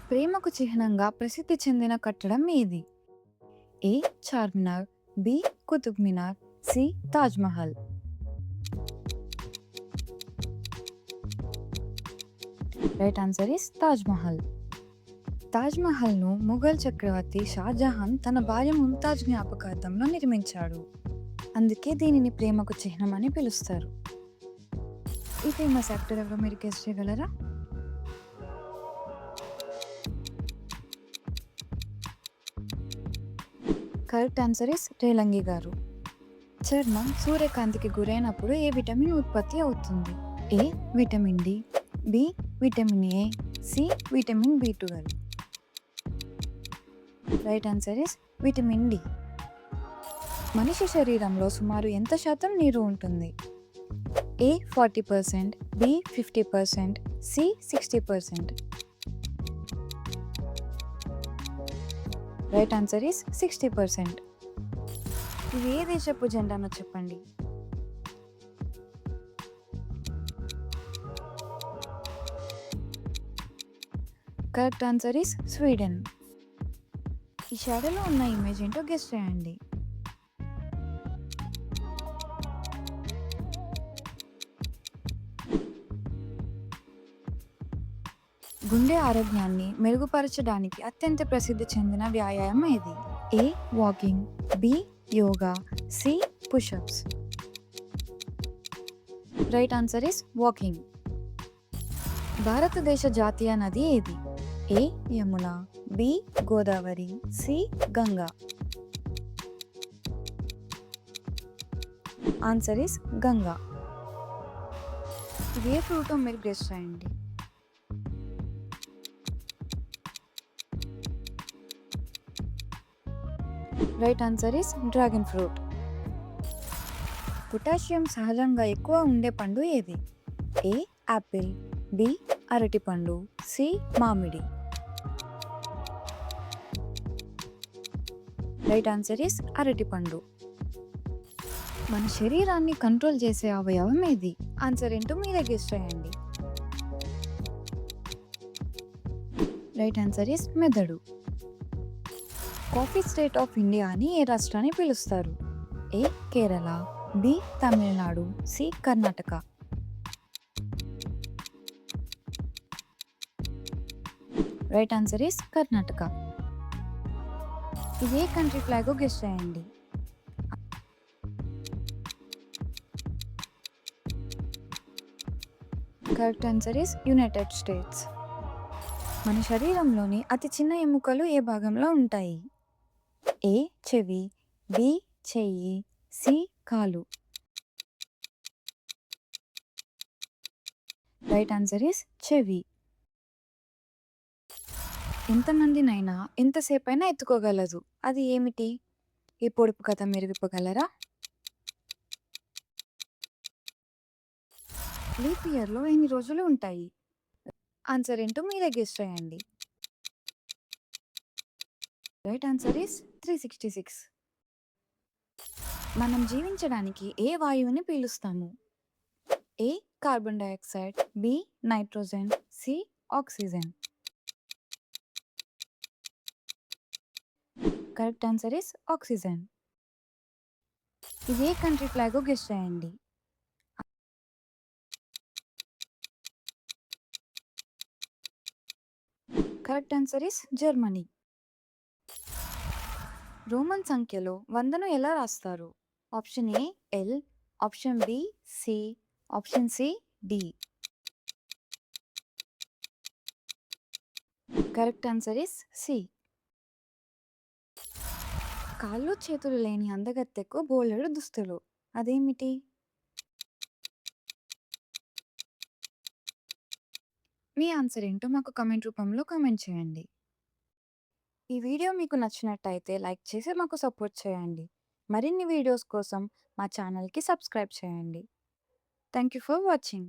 ప్రేమకు చిహ్నంగా ప్రసిద్ధి చెందిన కట్టడం ఏది? A. Charminar, B. Qutub Minar, C. Taj Mahal. Right answer is Taj Mahal. తాజ్‌మహల్‌ను ముఘల్ చక్రవర్తి షాజహాన్ తన భార్య ముంతాజ్ జ్ఞాపకార్థంలో నిర్మించాడు. అందుకే దీనిని ప్రేమకు చిహ్నం అని పిలుస్తారు. ఈ ఫేమస్ యాక్టర్ ఎవరో మీరు గెస్ చేయగలరా? కరెక్ట్ ఆన్సర్ ఈస్ రేలంగి గారు. చర్మం సూర్యకాంతికి గురైనప్పుడు ఏ విటమిన్ ఉత్పత్తి అవుతుంది? A. Vitamin D, B. Vitamin A, C. Vitamin బి12. Right answer is vitamin D. మనిషి శరీరంలో సుమారు ఎంత శాతం నీరు ఉంటుంది? A 40%, B 50%, C 60%. Right answer is 60%. ఇది ఏ దేశపు జెండానో చెప్పండి. Correct answer is Sweden. ఈ షాడోలో ఉన్న ఇమేజ్ ఏంటో గెస్ చేయండి. గుండె ఆరోగ్యాన్ని మెరుగుపరచడానికి అత్యంత ప్రసిద్ధి చెందిన వ్యాయామం ఏది? A. Walking, B. Yoga, C. Pushups. Right answer is walking. భారతదేశ జాతీయ నది ఏది? A. Yamuna, B. Godavari, C. Ganga. Answer is Ganga. ఇది ఏ ఫ్రూటో మీరు గెస్ చేయండి. Right answer is dragon fruit. Potassium సహజంగా ఎక్కువ ఉండే పండు ఏది? ఏ. Apple, B. అరటిపండు, సి. మామిడి. రైట్ ఆన్సర్ ఇస్ అరటిపండు. మన శరీరాన్ని కంట్రోల్ చేసే అవయవం ఏది? ఆన్సర్ ఏంటో మీరే గెస్ చేయండి. రైట్ ఆన్సర్ ఇస్ మెదడు. కాఫీ స్టేట్ ఆఫ్ ఇండియా అని ఏ రాష్ట్రాన్ని పిలుస్తారు? A. Kerala, B. Tamil Nadu, C. Karnataka. Right answer is Karnataka. ఇది ఏ కంట్రీ ఫ్లాగో గెస్ చేయండి. Correct answer is United States. మన శరీరంలోని అతి చిన్న ఎముకలు ఏ భాగంలో ఉంటాయి? ఏ. చెవి, బి. చెయ్యి, సి. కాలు. రైట్ ఆన్సర్ ఇస్ చెవి. ఎంతమందినైనా ఎంతసేపైనా ఎత్తుకోగలదు, అది ఏమిటి? ఈ పొడుపు కథ మీరు విప్పగలరా? లీప్ ఇయర్లో ఎన్ని రోజులు ఉంటాయి? ఆన్సర్ ఏంటో మీరే గెస్ చేయండి. Right answer is 366. మనం జీవించడానికి ఏ వాయువుని పీలుస్తాము? A. Carbon dioxide, B. Nitrogen, C. Oxygen. Correct answer is oxygen. ఇది ఏ కంట్రీ ఫ్లాగో గెస్ చేయండి. Correct answer is Germany. Roman సంఖ్యలో 100ను ఎలా రాస్తారు? Option A L, option B C, option C D. Correct answer is C. కాళ్ళు చేతులు లేని అందగత్తెకు బోలెడు దుస్తులు, అదేమిటి? మీ ఆన్సర్ ఏంటో మాకు కమెంట్ రూపంలో కామెంట్ చేయండి. ఈ వీడియో మీకు నచ్చినట్టయితే లైక్ చేసి మాకు సపోర్ట్ చేయండి. మరిన్ని వీడియోస్ కోసం మా ఛానల్కి సబ్స్క్రైబ్ చేయండి. Thank you for watching.